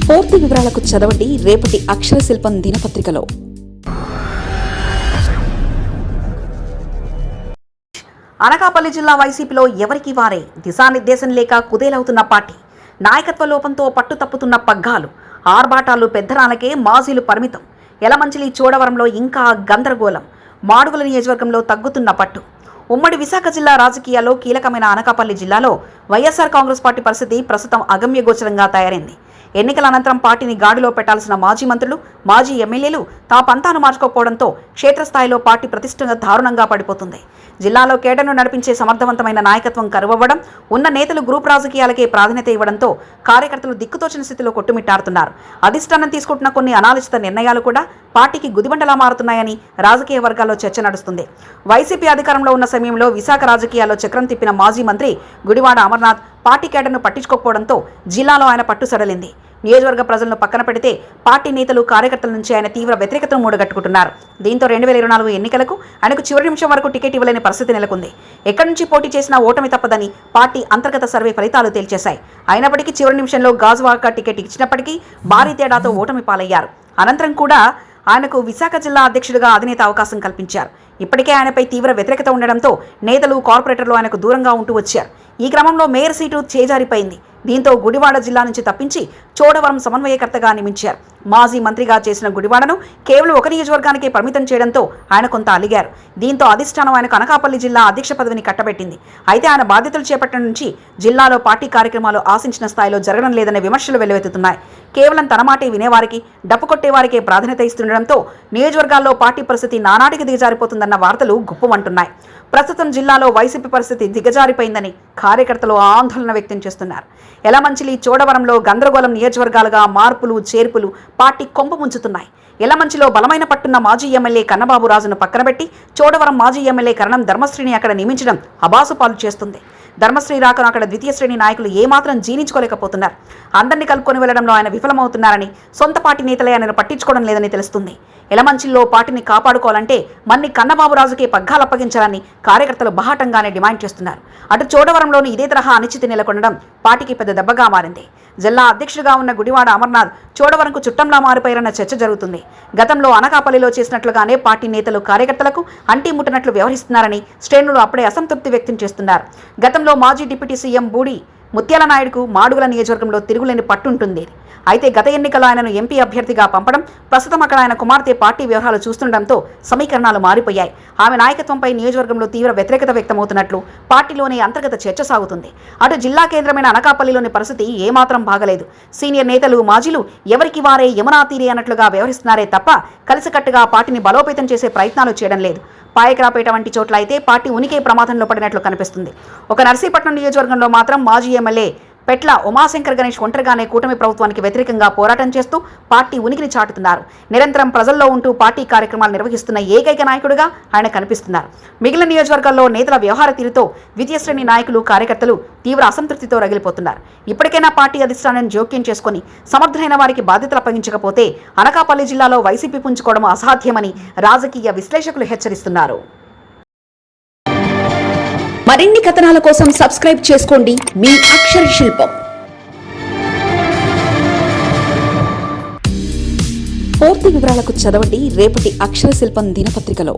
పూర్తి వివరాలకు చదవండి రేపటి అక్షర శిల్పం దినపత్రికలో. అనకాపల్లి జిల్లా వైసీపీలో ఎవరికి వారే దిశానిర్దేశం లేక కుదేలవుతున్న పార్టీ, నాయకత్వ లోపంతో పట్టు తప్పుతున్న పగ్గాలు, ఆర్భాటాలు పెద్దరాలకే మాజీలు పరిమితం. యలమంచిలి చోడవరంలో ఇంకా గందరగోళం, మాడుగుల నియోజకవర్గంలో తగ్గుతున్న పట్టు. ఉమ్మడి విశాఖ జిల్లా రాజకీయాల్లో కీలకమైన అనకాపల్లి జిల్లాలో వైఎస్ఆర్ కాంగ్రెస్ పార్టీ పరిస్థితి ప్రస్తుతం అగమ్యగోచరంగా తయారైంది. ఎన్నికల అనంతరం పార్టీని గాడిలో పెట్టాల్సిన మాజీ మంత్రులు, మాజీ ఎమ్మెల్యేలు తా పంతాను మార్చుకోకపోవడంతో క్షేత్రస్థాయిలో పార్టీ ప్రతిష్టంగా దారుణంగా పడిపోతుంది. జిల్లాలో కేడర్ను నడిపించే సమర్థవంతమైన నాయకత్వం కరువవ్వడం, ఉన్న నేతలు గ్రూప్ రాజకీయాలకే ప్రాధాన్యత ఇవ్వడంతో కార్యకర్తలు దిక్కుతోచిన స్థితిలో కొట్టుమిట్టాడుతున్నారు. అధిష్టానం తీసుకుంటున్న కొన్ని అనాలోచిత నిర్ణయాలు కూడా పార్టీకి గుదిబండలా మారుతున్నాయని రాజకీయ వర్గాల్లో చర్చ నడుస్తుంది. వైసీపీ అధికారంలో ఉన్న సమయంలో విశాఖ రాజకీయాల్లో చక్రం తిప్పిన మాజీ మంత్రి గుడివాడ అమర్నాథ్ పార్టీ కేడర్ను పట్టించుకోకపోవడంతో జిల్లాలో ఆయన పట్టు సడలింది. నియోజకవర్గ ప్రజలను పక్కన పెడితే పార్టీ నేతలు, కార్యకర్తల నుంచి ఆయన తీవ్ర వ్యతిరేకతను మూడగట్టుకుంటున్నారు. దీంతో 2024 ఎన్నికలకు ఆయనకు చివరి నిమిషం వరకు టికెట్ ఇవ్వలేని పరిస్థితి నెలకొంది. ఎక్కడి నుంచి పోటీ చేసినా ఓటమి తప్పదని పార్టీ అంతర్గత సర్వే ఫలితాలు తేల్చేశాయి. అయినప్పటికీ చివరి నిమిషంలో గాజువాక టికెట్ ఇచ్చినప్పటికీ భారీ తేడాతో ఓటమి పాలయ్యారు. అనంతరం కూడా ఆయనకు విశాఖ జిల్లా అధ్యక్షుడిగా అధినేత అవకాశం కల్పించారు. ఇప్పటికే ఆయనపై తీవ్ర వ్యతిరేకత ఉండడంతో నేతలు, కార్పొరేటర్లు ఆయనకు దూరంగా ఉంటూ వచ్చారు. ఈ క్రమంలో మేయర్ సీటు చేజారిపోయింది. దీంతో గుడివాడ జిల్లా నుంచి తప్పించి చోడవరం సమన్వయకర్తగా నియమించారు. మాజీ మంత్రిగా చేసిన గుడివాడను కేవలం ఒక నియోజకవర్గానికే పరిమితం చేయడంతో ఆయన కొంత అలిగారు. దీంతో అధిష్టానం ఆయనకు అనకాపల్లి జిల్లా అధ్యక్ష పదవిని కట్టబెట్టింది. అయితే ఆయన బాధ్యతలు చేపట్టిన నుంచి జిల్లాలో పార్టీ కార్యక్రమాలు ఆశించిన స్థాయిలో జరగడం లేదనే విమర్శలు వెల్లువెత్తుతున్నాయి. కేవలం తన మాటే వినేవారికి, డప్పు కొట్టేవారికే ప్రాధాన్యత ఇస్తుండడంతో నియోజకవర్గాల్లో పార్టీ పరిస్థితి నానాటికి దిగజారిపోతుందన్న వార్తలు గుప్పమంటున్నాయి. ప్రస్తుతం జిల్లాలో వైసీపీ పరిస్థితి దిగజారిపోయిందని కార్యకర్తలు ఆందోళన వ్యక్తం చేస్తున్నారు. యలమంచిలి, చోడవరంలో గందరగోళం నియోజకవర్గాలుగా మార్పులు, చేర్పులు పార్టీ కొంపు ముంచుతున్నాయి. యలమంచిలో బలమైన పట్టున్న మాజీ ఎమ్మెల్యే కన్నబాబు రాజును పక్కనబెట్టి చోడవరం మాజీ ఎమ్మెల్యే కరణం ధర్మశ్రీని అక్కడ నియమించడం అబాసుపాలు చేస్తుంది. ధర్మశ్రీ రాకను అక్కడ ద్వితీయ శ్రేణి నాయకులు ఏమాత్రం జీర్ణించుకోలేకపోతున్నారు. అందరినీ కలుపుకొని వెళ్లడంలో ఆయన విఫలమవుతున్నారని, సొంత పార్టీ నేతలే ఆయనను పట్టించుకోవడం లేదని తెలుస్తుంది. యలమంచిల్లో పార్టీని కాపాడుకోవాలంటే మన్ని కన్నబాబు రాజుకే పగ్గాలు అప్పగించాలని కార్యకర్తలు బహాటంగానే డిమాండ్ చేస్తున్నారు. అటు చోడవరంలోని ఇదే తరహా అనిశ్చితి నెలకొనడం పార్టీకి పెద్ద దెబ్బగా మారింది. జిల్లా అధ్యక్షుడిగా ఉన్న గుడివాడ అమర్నాథ్ చోడవరంకు చుట్టంలా మారిపోయారన్న చర్చ జరుగుతుంది. గతంలో అనకాపల్లిలో చేసినట్లుగానే పార్టీ నేతలు, కార్యకర్తలకు అంటీ ముట్టనట్లు వ్యవహరిస్తున్నారని శ్రేణులు అప్పుడే అసంతృప్తి వ్యక్తం చేస్తున్నారు. గతంలో మాజీ డిప్యూటీ సీఎం బూడి ముత్యాల నాయుడుకు మాడుగుల నియోజకవర్గంలో తిరుగులేని పట్టుంటుంది. అయితే గత ఎన్నికల్లో ఆయనను ఎంపీ అభ్యర్థిగా పంపడం, ప్రస్తుతం అక్కడ ఆయన కుమార్తె పార్టీ వ్యవహారాలు చూస్తుండటంతో సమీకరణాలు మారిపోయాయి. ఆమె నాయకత్వంపై నియోజకవర్గంలో తీవ్ర వ్యతిరేకత వ్యక్తమవుతున్నట్లు పార్టీలోని అంతర్గత చర్చ సాగుతుంది. అటు జిల్లా కేంద్రమైన అనకాపల్లిలోని పరిస్థితి ఏమాత్రం బాగలేదు. సీనియర్ నేతలు, మాజీలు ఎవరికి వారే యమునా తీరే అన్నట్లుగా వ్యవహరిస్తున్నారే తప్ప కలిసికట్టుగా పార్టీని బలోపేతం చేసే ప్రయత్నాలు చేయడం లేదు. పాయకరాపేట వంటి చోట్ల అయితే పార్టీ ఉనికి ప్రమాదంలో పడినట్లు కనిపిస్తుంది. ఒక నర్సీపట్నం నియోజకవర్గంలో మాత్రం మాజీ ఎమ్మెల్యే పెట్ల ఉమాశంకర్ గణేష్ ఒంటరిగానే కూటమి ప్రభుత్వానికి వ్యతిరేకంగా పోరాటం చేస్తూ పార్టీ ఉనికిని చాటుతున్నారు. నిరంతరం ప్రజల్లో ఉంటూ పార్టీ కార్యక్రమాలు నిర్వహిస్తున్న ఏకైక నాయకుడిగా ఆయన కనిపిస్తున్నారు. మిగిలిన నియోజకవర్గాల్లో నేతల వ్యవహార తీరుతో ద్వితీయ శ్రేణి నాయకులు, కార్యకర్తలు తీవ్ర అసంతృప్తితో రగిలిపోతున్నారు. ఇప్పటికైనా పార్టీ అధిష్టానాన్ని జోక్యం చేసుకుని సమర్థులైన వారికి బాధ్యతలు అప్పగించకపోతే అనకాపల్లి జిల్లాలో వైసీపీ పుంజుకోవడం అసాధ్యమని రాజకీయ విశ్లేషకులు హెచ్చరిస్తున్నారు. మరిన్ని కథనాల కోసం సబ్స్క్రైబ్ చేసుకోండి మీ అక్షర శిల్పం. పూర్తి వివరాలకు చదవండి రేపటి అక్షర శిల్పం దినపత్రికలో.